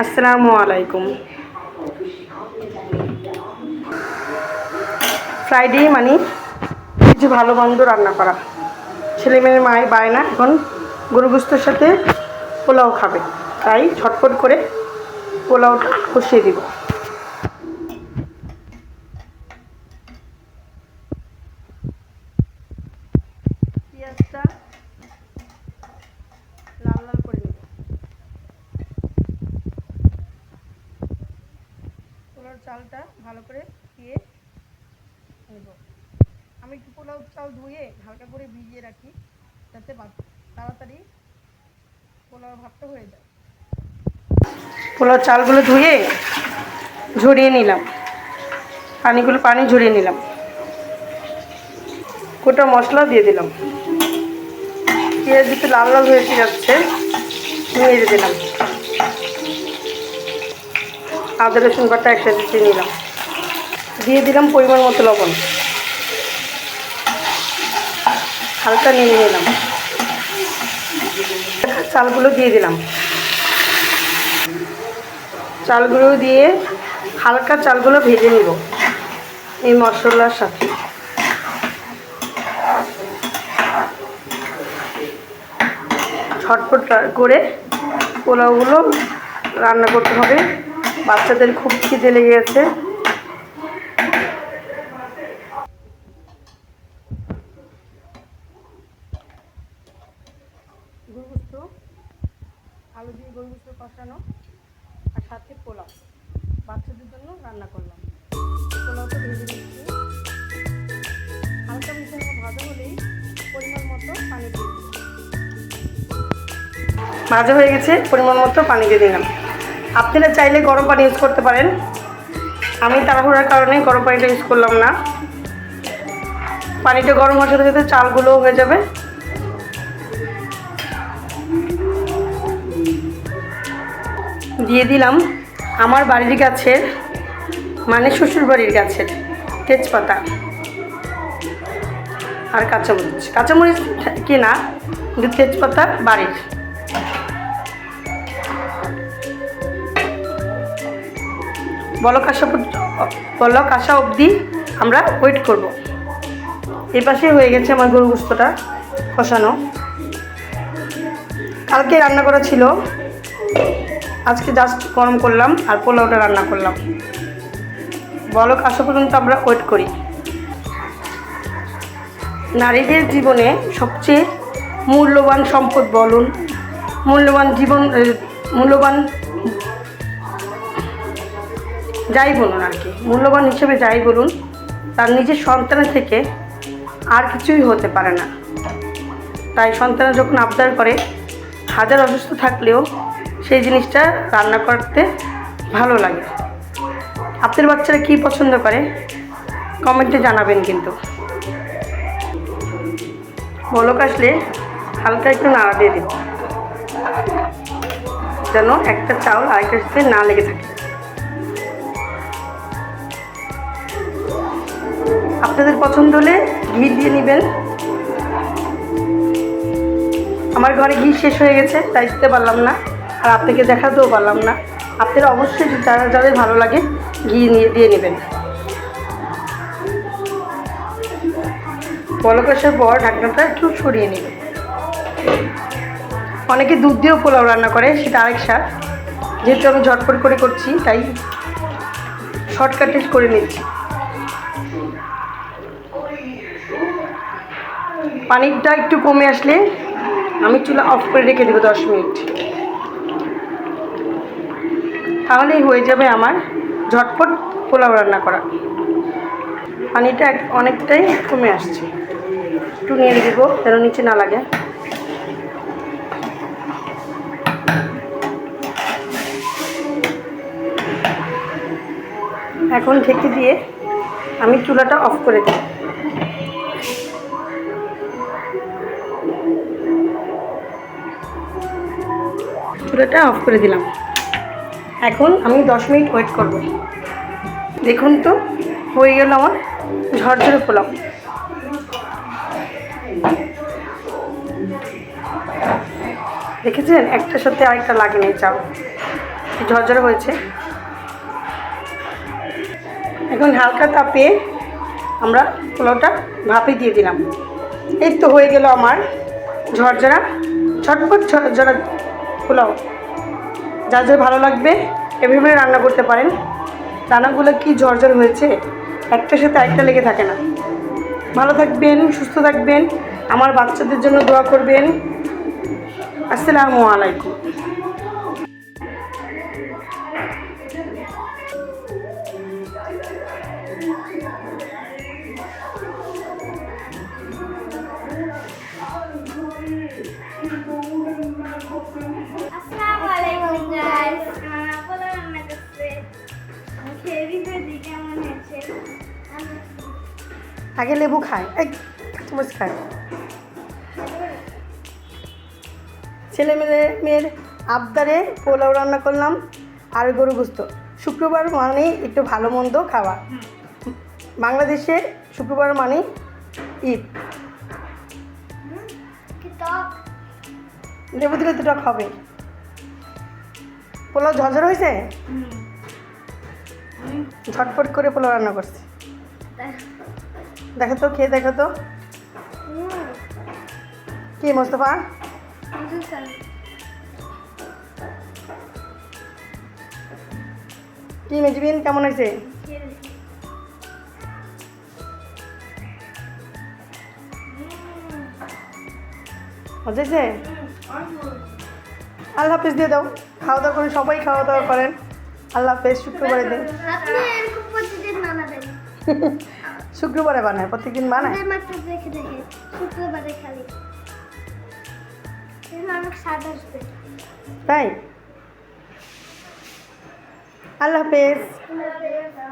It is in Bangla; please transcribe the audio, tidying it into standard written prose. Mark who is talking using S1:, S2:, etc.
S1: আসসালামু আলাইকুম। ফ্রাইডে মানে কিছু ভালো মন্দ রান্না করা। ছেলেমেয়ের মায়ের বায়না এখন গরু গোশতের সাথে পোলাও খাবে, তাই ঝটপট করে পোলাওটা কষিয়ে দিব। পেঁয়াজটা লাল লাল করে নেব। পোলাওর চালটা ভালো করে দিয়ে নেব। আমি একটু পোলাও চাল ধুয়ে হালকা করে ভিজিয়ে রাখি, যাতে তাড়াতাড়ি পোলাও ভাতটা হয়ে যায়। পোলাও চালগুলো ধুয়ে ঝরিয়ে নিলাম, পানি ঝরিয়ে নিলাম। গোটা মশলা দিয়ে দিলাম। পেঁয়াজ একটু লাল লাল হয়ে যাচ্ছে, নেড়ে দিলাম। আদা রসুন বাটা একসাথে দিয়ে নিলাম, দিয়ে দিলাম পরিমাণ মতো লবণ, হালকা নেড়ে নিলাম। চালগুলো দিয়ে দিলাম। চালগুলো দিয়ে হালকা চালগুলো ভেজে নিব এই মশলার সাথে। ঝটপট করে পোলাওগুলো রান্না করতে হবে, বাচ্চাদের খুব খিদে লেগে গেছে। গরু গোশত, আলু দিয়ে গরু গোশত কষানো আর সাথে পোলাও বাচ্চাদের জন্য রান্না করলাম। পোলাওটা ভেজে দিচ্ছি। হালকা মিশানো ভাজা হলেই পরিমাণ মতো পানি দিয়ে দিই। ভাজা হয়ে গেছে, পরিমাণ মতো পানি দিয়ে দিলাম। আপনারা চাইলে গরম পানি ইউজ করতে পারেন, আমি তাড়াহুড়ার কারণে গরম পানিটা ইউজ করলাম না। পানিটা গরম হওয়ার সাথে সাথে চালগুলোও হয়ে যাবে। দিয়ে দিলাম আমার বাড়ির গাছের, মানে শ্বশুর বাড়ির গাছের তেজপাতা আর কাঁচামরিচ কি না, কিন্তু তেজপাতা বাড়ির। বলক আসা অবধি আমরা ওয়েট করব। এই পাশে হয়ে গেছে আমার গরু গোশতটা কষানো। কালকে রান্না করা ছিল, আজকে জাস্ট গরম করলাম আর পোলাওটা রান্না করলাম। বলক আসা পর্যন্ত আমরা ওয়েট করি। নারীদের জীবনে সবচেয়ে মূল্যবান সম্পদ বলুন, মূল্যবান যাই বলুন আর কি, মূল্যবান হিসেবে যাই বলুন, তার নিজের সন্তানের থেকে আর কিছুই হতে পারে না। তাই সন্তানরা যখন আবদার করে, হাজার অসুস্থ থাকলেও সেই জিনিসটা রান্না করতে ভালো লাগে। আপনার বাচ্চারা কী পছন্দ করে কমেন্টে জানাবেন। কিন্তু বলক আসলে হালকা একটু নাড়া দিয়ে দিন, যেন একটা চাউল আরেকটার সাথে না লেগে থাকে। আপনাদের পছন্দ হলে ঘি দিয়ে নেবেন। আমার ঘরে ঘি শেষ হয়ে গেছে, তাই দিতে পারলাম না, আর আপনাকে দেখাতেও পারলাম না। আপনারা অবশ্যই যাদের ভালো লাগে ঘি দিয়ে নেবেন। বলক আসার পর ঢাকনাটা একটু সরিয়ে নেবেন। অনেকে দুধ দিয়েও পোলাও রান্না করে, সেটা আরেক স্বাদ। যেহেতু আমি ঝটপট করে করছি, তাই শর্টকাটে করে নিচ্ছি। পানিটা একটু কমে আসলে আমি চুলা অফ করে রেখে দেবো 10 মিনিট। তাহলেই হয়ে যাবে আমার ঝটপট পোলাও রান্না করা। পানিটা অনেকটাই কমে আসছে, একটু নেড়ে দেবো যেন নিচে না লাগে। এখন ঢেকে দিয়ে আমি চুলাটা অফ করে দিই। চুলাটা অফ করে দিলাম। এখন আমি 10 মিনিট ওয়েট করব। দেখুন তো হয়ে গেল আমার ঝরঝরে পোলাও। দেখেছেন, একটার সাথে আরেকটা লাগেনি চাল। ঝরঝরে হয়েছে। এখন হালকা তাপে আমরা পোলাওটা ভাপে দিয়ে দিলাম। এই তো হয়ে গেল আমার ঝরঝরা ঝটপট ঝরঝরা পোলাও। যার যার ভালো লাগবে এভাবে রান্না করতে পারেন। দানাগুলো কি ঝরঝর হয়েছে, একটার সাথে একটা লেগে থাকে না। ভালো থাকবেন, সুস্থ থাকবেন, আমার বাচ্চাদের জন্য দোয়া করবেন। আসসালামু আলাইকুম।
S2: আসসালামু আলাইকুম গাইস, আমার পোলাও রান্না করছে। খেয়ে দিদি কেমন হয়েছে?
S1: আগে লেবু খায়, এক চামচ খায়। ছেলে মেয়ের আবদারে পোলাও রান্না করলাম আর গরু গোস্ত। শুক্রবার মানে একটু ভালো মন্দ খাওয়া। বাংলাদেশে শুক্রবার মানে ঈদ।
S2: কি টক?
S1: লেবু দিলে তো টক হবে। পোলাও ঝরঝর হয়েছে, ঝটপট করে পোলাও রান্না করছে। দেখো তো, খেয়ে দেখো তো কি মোস্তফা। কি মেজবিন, কেমন হয়েছে? মজা হয়েছে? আল্লাহ হাফেজ দিয়ে দাও। খাওয়া দাওয়া করেন, সবাই খাওয়া দাওয়া করেন। আল্লাহ হাফেজ। শুক্রবারে দিন
S2: আপনি এরকম প্রতিদিন বানাবেন?
S1: শুক্রবারে বানায়, প্রত্যেকদিন বানায়।
S2: আমাদের মাত্র দেখে দেখে শুক্রবারে খালি অনেক স্বাদ আসবে।
S1: তাই? আল্লাহ হাফেজ।
S2: আল্লাহ হাফেজ।